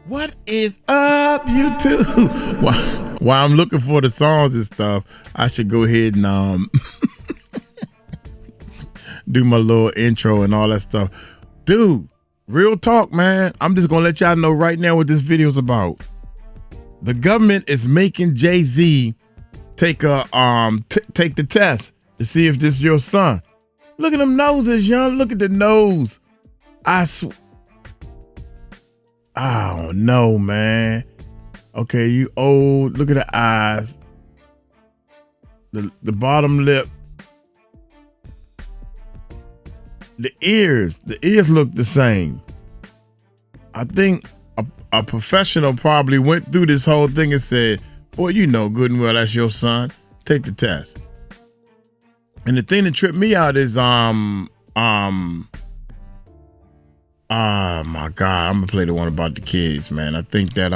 What is up, YouTube? While I'm looking for the songs and stuff, I should go ahead and do my little intro and all that stuff. Dude, real talk, man. I'm just gonna let y'all know right now what this video is about. The government is making Jay-Z take the test to see if this is your son. Look at them noses, young. Look at the nose. I don't know, man. Okay, you old. Look at the eyes. The bottom lip. The ears look the same. I think a professional probably went through this whole thing and said, boy, you know good and well that's your son. Take the test. And the thing that tripped me out is oh my God, I'm gonna play the one about the kids, man. I think that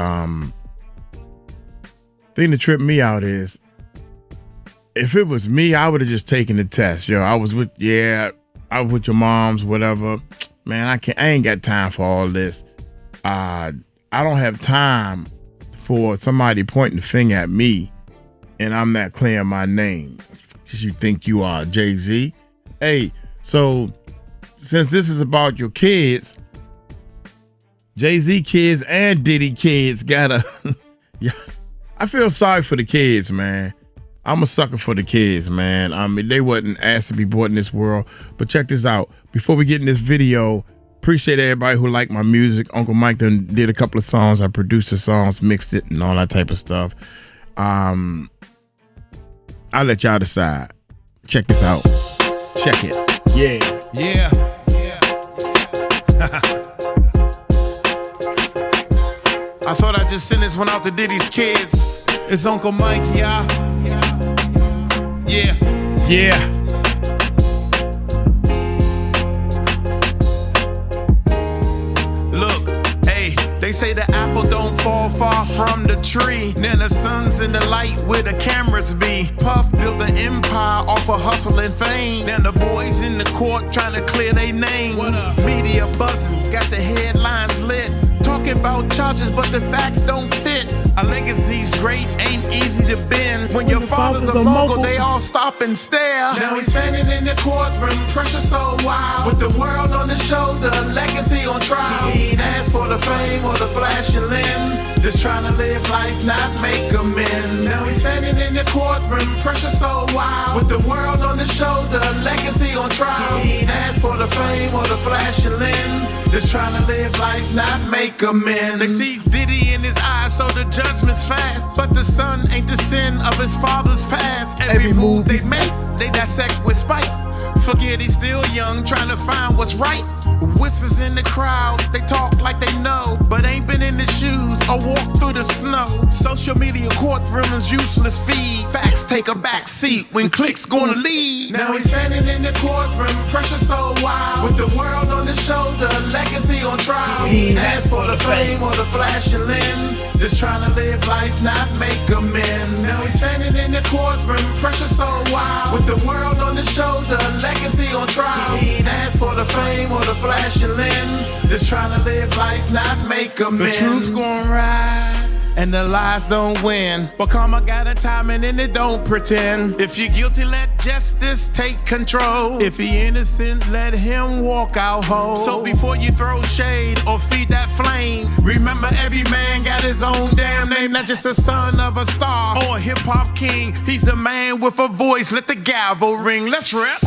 thing that tripped me out is if it was me, I would have just taken the test. Yo, I was with your moms, whatever. Man, I ain't got time for all this. I don't have time for somebody pointing the finger at me and I'm not clearing my name. You think you are Jay-Z? Hey, so since this is about your kids, Jay-Z kids and Diddy kids gotta, yeah, I feel sorry for the kids, man. I'm a sucker for the kids, man. I mean, they wasn't asked to be born in this world. But check this out. Before we get in this video, appreciate everybody who liked my music. Uncle Mike done did a couple of songs. I produced the songs, mixed it, and all that type of stuff. I'll let y'all decide. Check this out. Check it. Yeah. I thought I'd just send this one out to Diddy's kids. It's Uncle Mike, yeah. They say the apple don't fall far from the tree. Then the sun's in the light where the cameras be. Puff built an empire off of hustle and fame. Then the boys in the court trying to clear their name. Media buzzing, got the headlines lit. Talking about charges, but the facts don't fit. A legacy's great, ain't easy to bend. When your father's a mogul, they all stop and stare. Now he's standing in the courtroom, pressure so wild. With the world on his shoulder, legacy on trial. He ain't asked for the fame or the flashing lens. Just trying to live life, not make amends. Now he's standing in the courtroom, pressure so wild. With the world on his shoulder, legacy on trial. He ain't asked for the fame or the flashing lens. Just trying to live life, not make amends. They see Diddy in his eyes, so the judgment's fast. But the son ain't the sin of his father's past. Every move they make, they dissect with spite. Forget he's still young, trying to find what's right. Whispers in the crowd, they talk like they know, but ain't been in the shoes or walked through the snow. Social media courtroom is useless feed. Facts take a back seat when clicks gonna lead. Now he's standing in the courtroom, pressure so wild. With the world on his shoulder, legacy on trial. He ain't asked for the fame or the flashing lens. Just trying to live life, not make amends. Now he's standing in the courtroom, pressure so wild. With the world on his shoulder, legacy on trial. He ain't asked for the fame or the flashing lens. Just trying to live life, not make amends. The truth's gonna rise and the lies don't win. But karma got a timing and it don't pretend. If you're guilty, let justice take control. If he innocent, let him walk out whole. So before you throw shade or feed that flame, remember every man got his own damn name. Not just the son of a star or a hip-hop king. He's a man with a voice, let the gavel ring. Let's rap.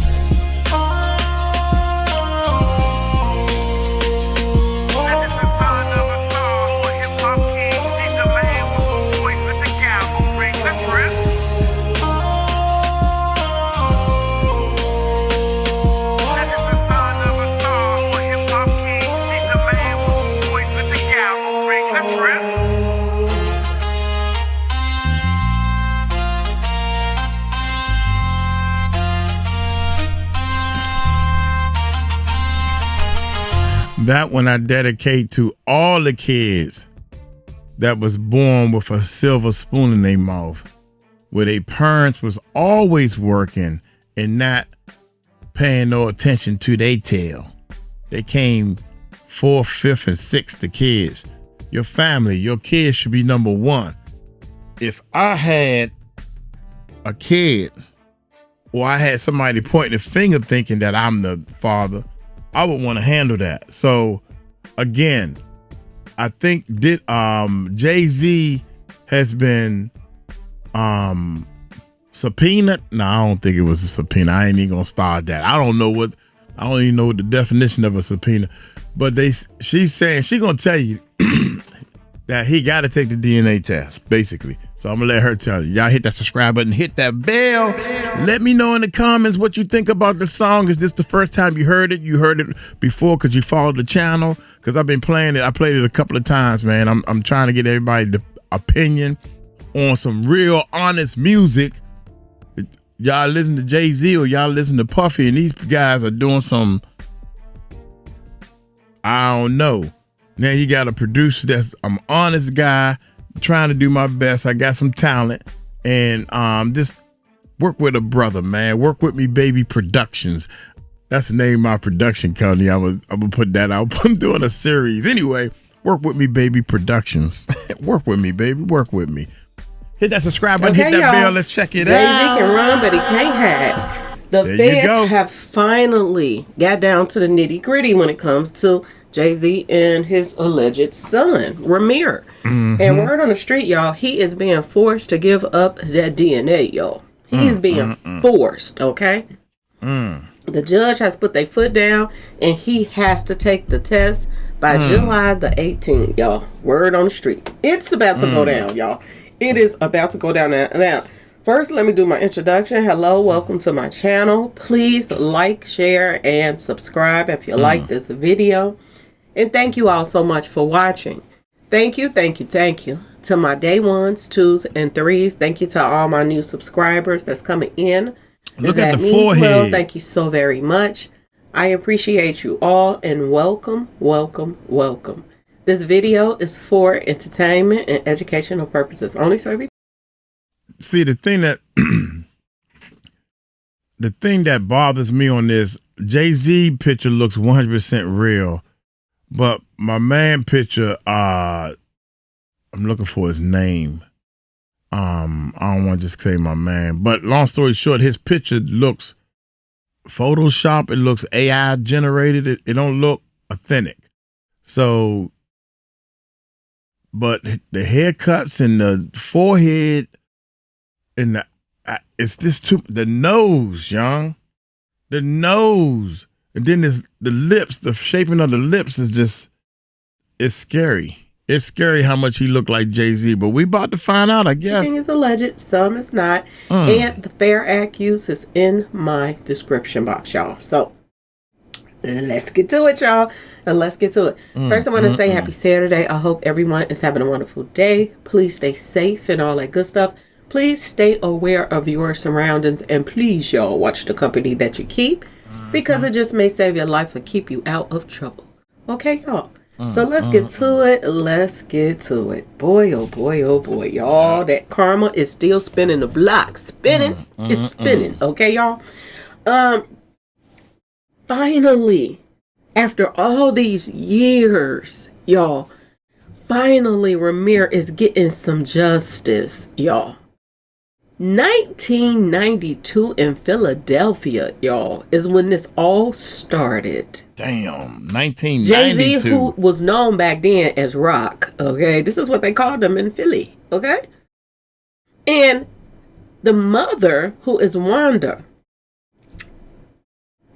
That one I dedicate to all the kids that was born with a silver spoon in their mouth, where their parents was always working and not paying no attention to their tail. They came 4th, 5th, and 6th, the kids. your family, your kids should be number one. If I had a kid or I had somebody pointing a finger thinking that I'm the father, I would want to handle that. So again, I think Jay-Z has been subpoenaed. No, I don't think it was a subpoena. I ain't even gonna start that. I don't even know what the definition of a subpoena. But she's saying she gonna tell you that he got to take the DNA test, basically. So I'm gonna let her tell you. Y'all hit that subscribe button, hit that bell. Let me know in the comments what you think about the song. Is this the first time you heard it? You heard it before because you followed the channel? Because I've been playing it. I played it a couple of times, man. I'm trying to get everybody's opinion on some real honest music. Y'all listen to Jay-Z or y'all listen to Puffy, and these guys are doing some, I don't know. Now you got a producer I'm an honest guy, trying to do my best. I got some talent, and just work with a brother, man. Work with me, baby Productions. That's the name of my production company. I'm gonna put that out. I'm doing a series. Anyway, work with me, baby Productions. Work with me, baby. Work with me. Hit that subscribe button, hit that bell. Let's check it out. Jay-Z can run, but he can't hack. The feds have finally got down to the nitty gritty when it comes to Jay-Z and his alleged son, Rymir. And word on the street, y'all, he is being forced to give up that DNA, y'all. He's being forced, okay? The judge has put their foot down, and he has to take the test by July the 18th, y'all. Word on the street. It's about to go down, y'all. It is about to go down now. First, let me do my introduction. Hello, welcome to my channel. Please like, share, and subscribe if you like this video. And thank you all so much for watching. Thank you to my day ones, twos, and threes. Thank you to all my new subscribers that's coming in. Look at the forehead. Well, thank you so very much. I appreciate you all, and welcome. This video is for entertainment and educational purposes only. See, the thing that bothers me on this, Jay-Z picture looks 100% real, but my man picture, I'm looking for his name. I don't want to just say my man, but long story short, his picture looks Photoshop. It looks AI generated. It don't look authentic. So, but the haircuts and the forehead and it's just the nose, young. The nose. And then the lips, the shaping of the lips is just, it's scary. It's scary how much he looked like Jay-Z, but we about to find out, I guess. Everything is alleged, some is not. And the Fair Act use is in my description box, y'all. So let's get to it, y'all. Let's get to it. First, I want to say happy Saturday. I hope everyone is having a wonderful day. Please stay safe and all that good stuff. Please stay aware of your surroundings. And please, y'all, watch the company that you keep, because it just may save your life or keep you out of trouble. Okay, y'all? So let's get to it. Let's get to it. Boy, oh boy, oh boy, y'all. That karma is still spinning the block. Spinning. It's spinning. Okay, y'all? Finally, after all these years, y'all, finally Rymir is getting some justice, y'all. 1992 in Philadelphia, y'all, is when this all started. Damn, 1992. Jay-Z, who was known back then as Rock, okay? This is what they called him in Philly, okay? And the mother, who is Wanda,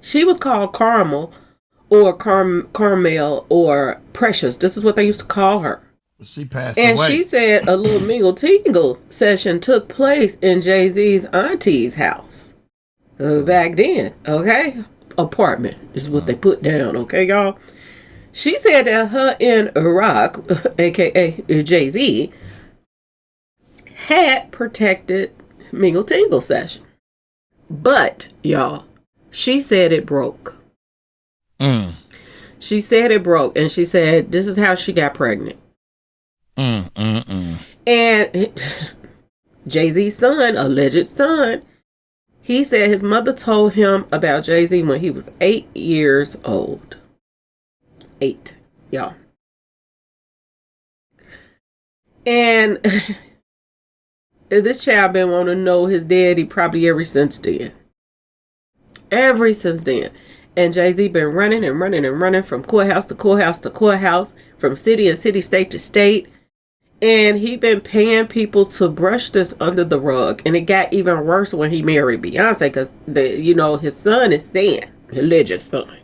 she was called Carmel or Carmel or Precious. This is what they used to call her. She passed and away. She said a little mingle-tingle session took place in Jay-Z's auntie's house back then, okay? Apartment is what they put down, okay, y'all? She said that her and Rock, a.k.a. Jay-Z, had protected mingle-tingle session. But, y'all, she said it broke. She said it broke, and she said this is how she got pregnant. And Jay-Z's son, alleged son, he said his mother told him about Jay-Z when he was 8 years old. 8, y'all. And this child been wanting to know his daddy probably ever since then. Ever since then. And Jay-Z been running and running and running from courthouse to courthouse to courthouse, from city and city, state to state. And he been paying people to brush this under the rug. And it got even worse when he married Beyonce, because his son is saying, religious son.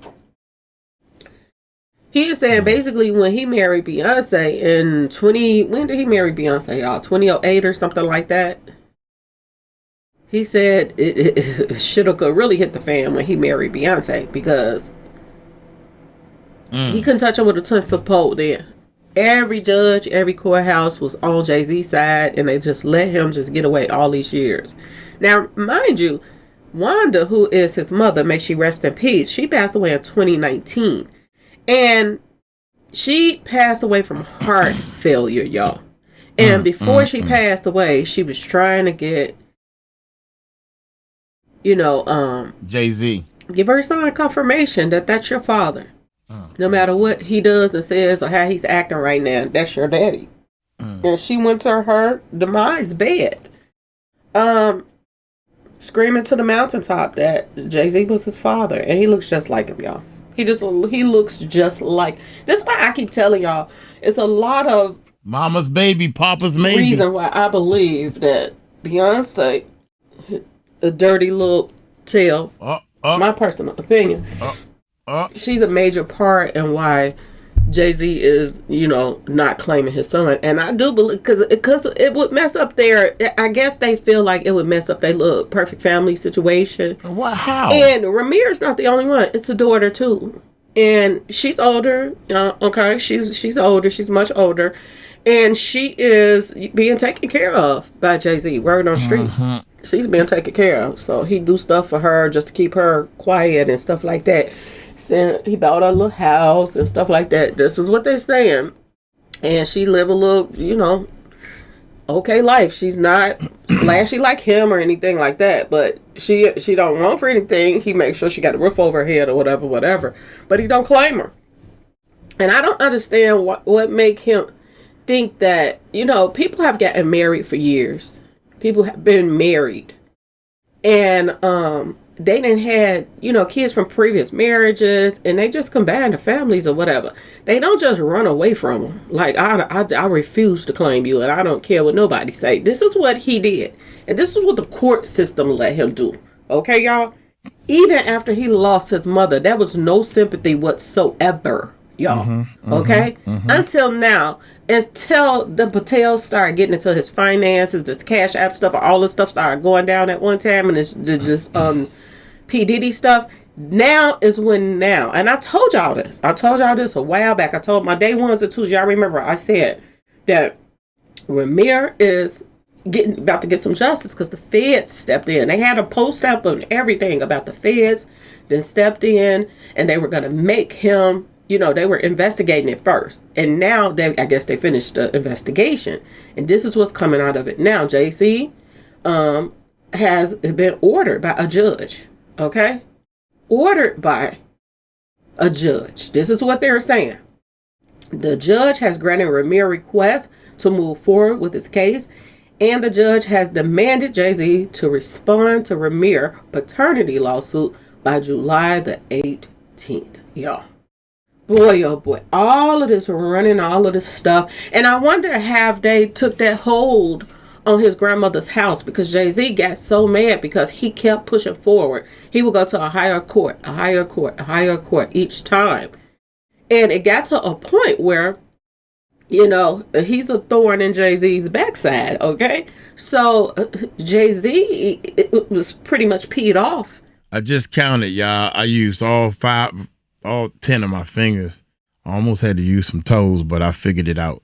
He is saying basically when he married Beyonce when did he marry Beyonce, y'all? 2008 or something like that. He said it should could really hit the fan when he married Beyonce, because he couldn't touch her with a 10-foot pole then. Every judge, every courthouse was on Jay-Z's side, and they just let him just get away all these years. Now, mind you, Wanda, who is his mother, may she rest in peace, she passed away in 2019. And she passed away from heart failure, y'all. And before she passed away, she was trying to get, Jay-Z. give her son confirmation that that's your father. No matter what he does and says or how he's acting right now, that's your daddy. And she went to her demise bed, screaming to the mountaintop that Jay-Z was his father. And he looks just like him, y'all. He looks just like. That's why I keep telling y'all, it's a lot of mama's baby, papa's maybe. Reason why I believe that Beyonce, a dirty little tail, my personal opinion, she's a major part in why Jay-Z is, not claiming his son. And I do believe, because it would mess up I guess they feel like it would mess up their little perfect family situation. What? How? And Rymir's not the only one. It's a daughter too. And she's older. Okay. She's older. She's much older. And she is being taken care of by Jay-Z. Word on the street. She's being taken care of. So he do stuff for her just to keep her quiet and stuff like that. So he bought her a little house and stuff like that. This is what they're saying. And she live a little, okay life. She's not flashy like him or anything like that. But she don't want for anything. He makes sure she got a roof over her head or whatever. But he don't claim her. And I don't understand what make him think that, people have gotten married for years. People have been married. And they done had, kids from previous marriages, and they just combined the families or whatever. They don't just run away from them. Like, I refuse to claim you, and I don't care what nobody say. This is what he did. And this is what the court system let him do. Okay, y'all? Even after he lost his mother, there was no sympathy whatsoever, y'all. Okay? Until now, until the Patels started getting into his finances, this Cash App stuff, all this stuff started going down at one time, and it's just P. Diddy stuff. Now is when now. And I told y'all this. A while back. I told my day ones or twos. Y'all remember I said that Rymir is about to get some justice because the feds stepped in. They had a post up on everything about the feds, then stepped in, and they were going to make him, they were investigating it first. And now I guess they finished the investigation. And this is what's coming out of it now. Jay-Z has been ordered by a judge. Okay? Ordered by a judge. This is what they're saying. The judge has granted Rymir request to move forward with his case, and the judge has demanded Jay-Z to respond to Rymir paternity lawsuit by July the 18th. Y'all. Boy, oh boy. All of this running, all of this stuff. And I wonder have they took that hold on his grandmother's house, because Jay-Z got so mad because he kept pushing forward. He would go to a higher court each time. And it got to a point where, he's a thorn in Jay-Z's backside, okay? So Jay-Z was pretty much peed off. I just counted, y'all. I used all 10 of my fingers. I almost had to use some toes, but I figured it out.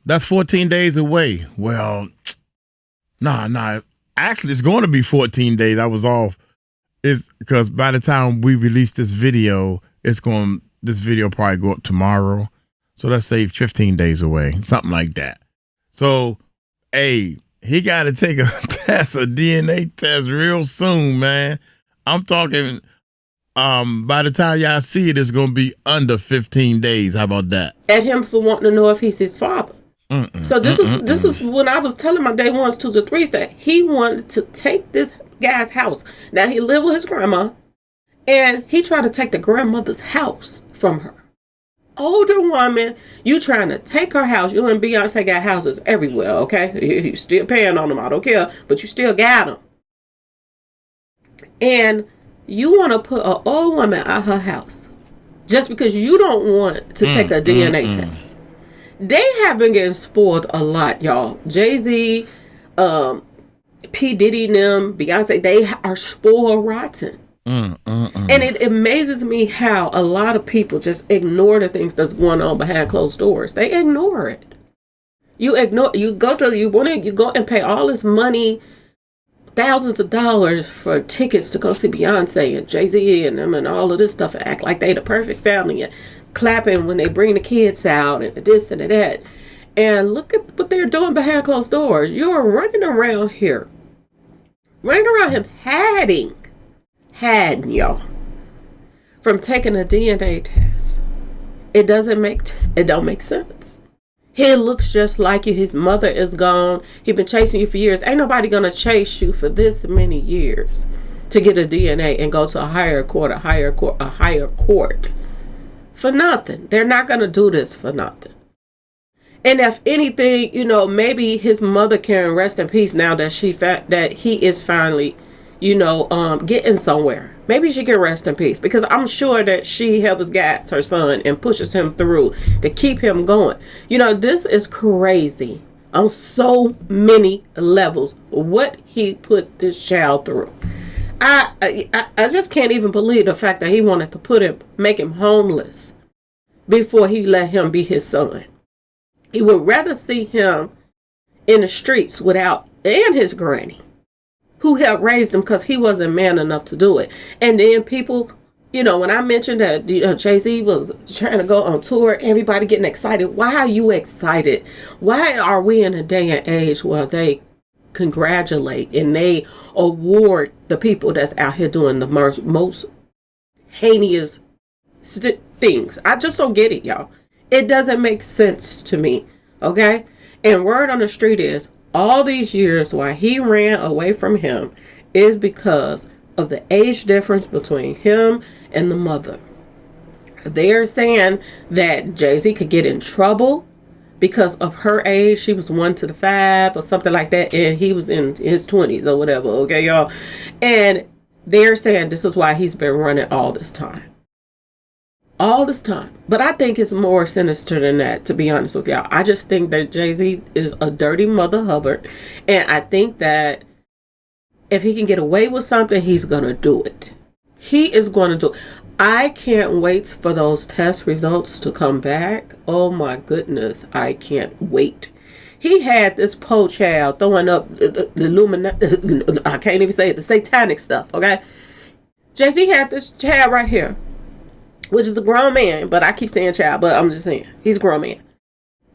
That's 14 days away. Well, nah. Actually, it's going to be 14 days. I was off. It's because by the time we release this video, this video probably go up tomorrow. So let's say 15 days away, something like that. So, hey, he got to take a DNA test real soon, man. I'm talking, by the time y'all see it, it's going to be under 15 days. How about that? At him for wanting to know if he's his father. So this is when I was telling my day ones, twos, and threes that he wanted to take this guy's house. Now he lived with his grandma, and he tried to take the grandmother's house from her. Older woman, you trying to take her house. You and Beyonce got houses everywhere, okay? You still paying on them, I don't care, but you still got them. And you want to put an old woman out her house just because you don't want to take a DNA test. They have been getting spoiled a lot, y'all. Jay-Z, P. Diddy, them, Beyonce, they are spoiled rotten. And it amazes me how a lot of people just ignore the things that's going on behind closed doors. They ignore it. You go and pay all this money, thousands of dollars for tickets to go see Beyonce and Jay-Z and them and all of this stuff and act like they the perfect family and clapping when they bring the kids out and this and that. And look at what they're doing behind closed doors. You're running around him hiding y'all from taking a DNA test. It don't make sense. He looks just like you. His mother is gone. He been chasing you for years. Ain't nobody gonna chase you for this many years to get a DNA and go to a higher court for nothing. They're not gonna do this for nothing. And if anything, maybe his mother can rest in peace now that that he is finally, getting somewhere. Maybe she can rest in peace because I'm sure that she helps guide her son and pushes him through to keep him going. This is crazy on so many levels. What he put this child through. I just can't even believe the fact that he wanted to make him homeless before he let him be his son. He would rather see him in the streets and his granny, who helped raise him because he wasn't man enough to do it. And then people, when I mentioned that, Jay-Z was trying to go on tour, everybody getting excited. Why are you excited? Why are we in a day and age where they congratulate and they award the people that's out here doing the most heinous things? I just don't get it, y'all. It doesn't make sense to me, okay? And word on the street is, all these years why he ran away from him is because of the age difference between him and the mother. They're saying that Jay-Z could get in trouble because of her age. She was 1 to the 5 or something like that, and he was in his 20s or whatever, okay, y'all? And they're saying this is why he's been running all this time. But I think it's more sinister than that, to be honest with y'all. I just think that Jay-Z is a dirty mother hubbard. And I think that if he can get away with something, he's going to do it. He is going to do it. I can't wait for those test results to come back. Oh my goodness. I can't wait. He had this poor child throwing up the Illuminati. I can't even say it. The satanic stuff, okay? Jay-Z had this child right here, which is a grown man, but I keep saying child, but I'm just saying, he's a grown man.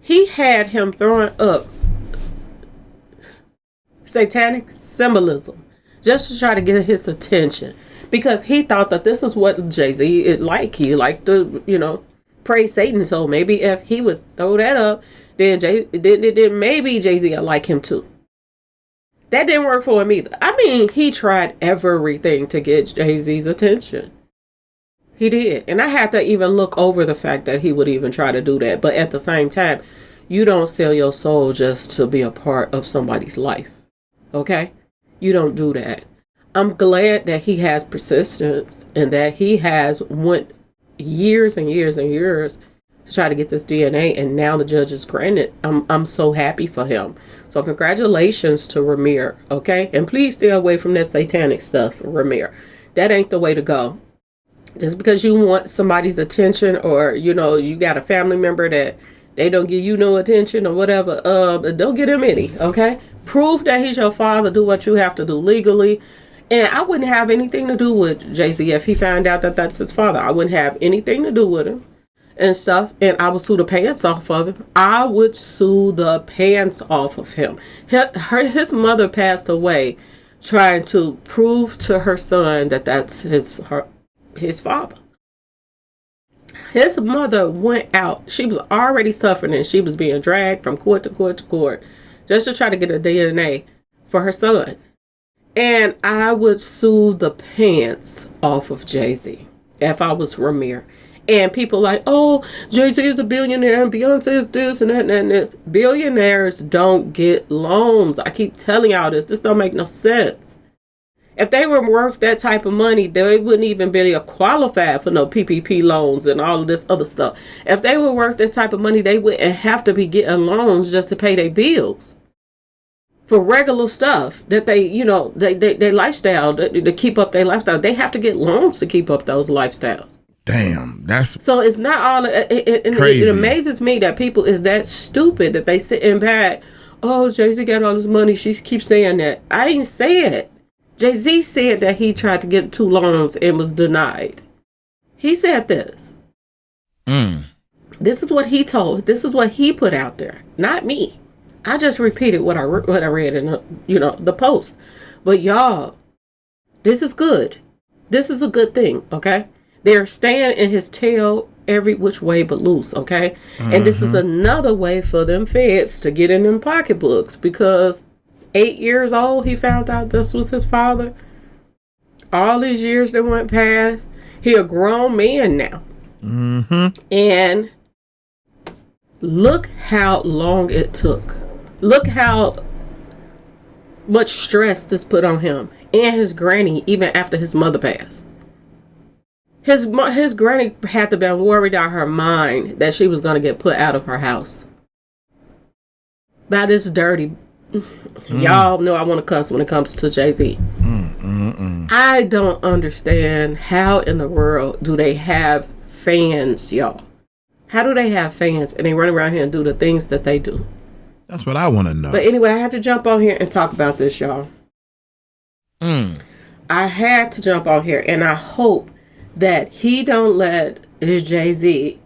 He had him throwing up satanic symbolism just to try to get his attention because he thought that this is what Jay-Z is like. He liked to, praise Satan. So maybe if he would throw that up, then maybe Jay-Z would like him too. That didn't work for him either. I mean, he tried everything to get Jay-Z's attention. He did. And I had to even look over the fact that he would even try to do that. But at the same time, you don't sell your soul just to be a part of somebody's life. Okay? You don't do that. I'm glad that he has persistence and that he has went years and years and years to try to get this DNA, and now the judge is granted. I'm so happy for him. So congratulations to Rymir, okay? And please stay away from that satanic stuff, Rymir. That ain't the way to go. Just because you want somebody's attention, or you got a family member that they don't give you no attention or whatever, don't get him any, okay? Prove that he's your father. Do what you have to do legally. And I wouldn't have anything to do with Jay-Z if he found out that that's his father. I wouldn't have anything to do with him and stuff. And I would sue the pants off of him. I would sue the pants off of him. His mother passed away trying to prove to her son that that's his father. his mother went out. She was already suffering and she was being dragged from court to court to court just to try to get a DNA for her son. And I would sue the pants off of Jay-Z if I was Rymir. And people like, oh, Jay-Z is a billionaire and Beyonce is this and that and this. Billionaires don't get loans. I keep telling y'all this. This don't make no sense. If they were worth that type of money, they wouldn't even be qualified for no PPP loans and all of this other stuff. If they were worth that type of money, they wouldn't have to be getting loans just to pay their bills for regular stuff that they, you know, they lifestyle, to keep up their lifestyle. They have to get loans to keep up those lifestyles. Damn, that's so it's not all. It amazes me that people is that stupid that they sitting back. Oh, Jay-Z got all this money. She keeps saying that. I ain't say it. Jay-Z said that he tried to get 2 loans and was denied. He said this. This is what he told. This is what he put out there. Not me. I just repeated what I read in the post. But y'all, this is good. This is a good thing, okay? They're staying in his tail every which way but loose, okay? And this is another way for them feds to get in them pocketbooks because 8 years old, he found out this was his father. All these years that went past, he a grown man now. And look how long it took. Look how much stress this put on him and his granny, even after his mother passed. His granny had to be worried out of her mind that she was going to get put out of her house by this dirty. Y'all know I want to cuss when it comes to Jay-Z. I don't understand how in the world do they have fans, y'all. How do they have fans and they run around here and do the things that they do? That's what I want to know. But anyway, I had to jump on here and talk about this, y'all. I had to jump on here, and I hope that he don't let his Jay-Z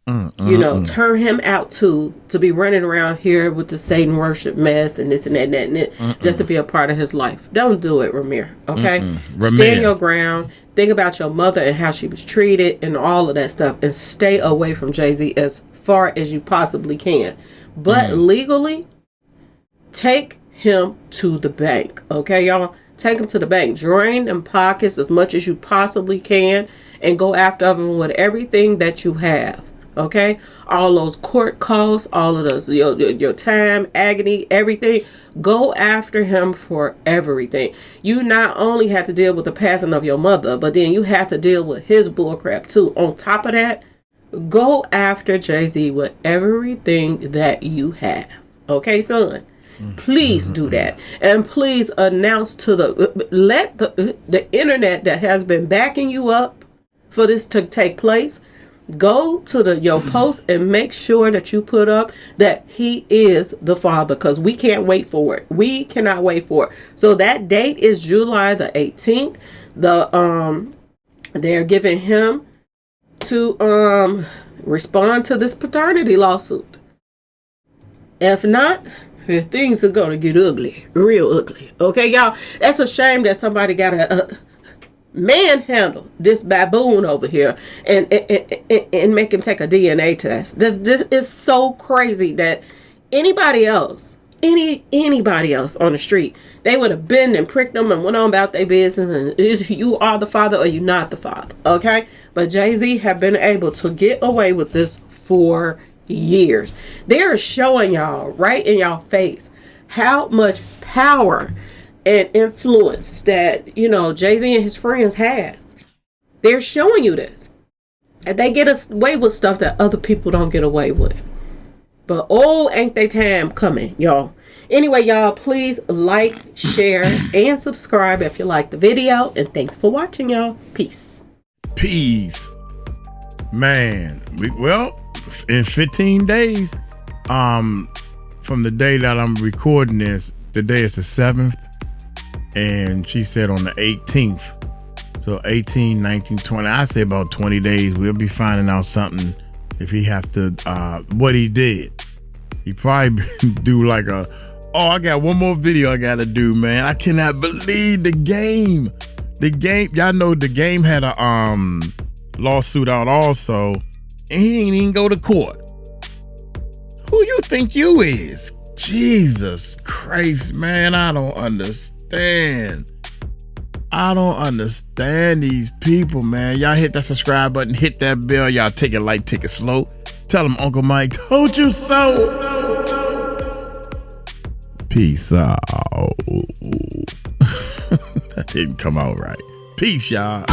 turn him out to be running around here with the Satan worship mess and this and that and that, just to be a part of his life. Don't do it, Rymir. Okay? Stand your ground. Think about your mother and how she was treated and all of that stuff, and stay away from Jay-Z as far as you possibly can. But legally, take him to the bank. Okay, y'all? Take him to the bank. Drain them pockets as much as you possibly can and go after them with everything that you have. Okay? All those court costs, all of those, your time, agony, everything. Go after him for everything. You not only have to deal with the passing of your mother, but then you have to deal with his bullcrap too. On top of that, go after Jay-Z with everything that you have. Okay, son? Please do that. And please announce to let the internet that has been backing you up for this to take place, go to your post and make sure that you put up that he is the father, because we can't wait for it. We cannot wait for it. So that date is July the 18th. They're giving him to respond to this paternity lawsuit. If not, things are gonna get ugly, real ugly. Okay, y'all? That's a shame that somebody got to manhandle this baboon over here and make him take a DNA test. This is so crazy that anybody else on the street, they would have been and pricked them and went on about their business, and is you are the father or you not the father. Okay? But Jay-Z have been able to get away with this for years. They're showing y'all right in y'all face how much power and influence that Jay-Z and his friends has. They're showing you this, and they get away with stuff that other people don't get away with. But ain't they time coming, y'all. Anyway, y'all, please like, share, and subscribe if you like the video, and thanks for watching, y'all. Peace. Man, in 15 days, from the day that I'm recording this, today is the 7th, and she said on the 18th, so 18, 19, 20, I say about 20 days, we'll be finding out something if he have to, what he did. He probably do like I got one more video I gotta do, man. I cannot believe the game, y'all know the game had a lawsuit out also. and he didn't even go to court. Who you think you is? Jesus Christ, man, I don't understand. I don't understand these people, man. Y'all hit that subscribe button, hit that bell. Y'all take it light, take it slow. Tell them Uncle Mike told you so. Peace out. That didn't come out right. Peace, y'all.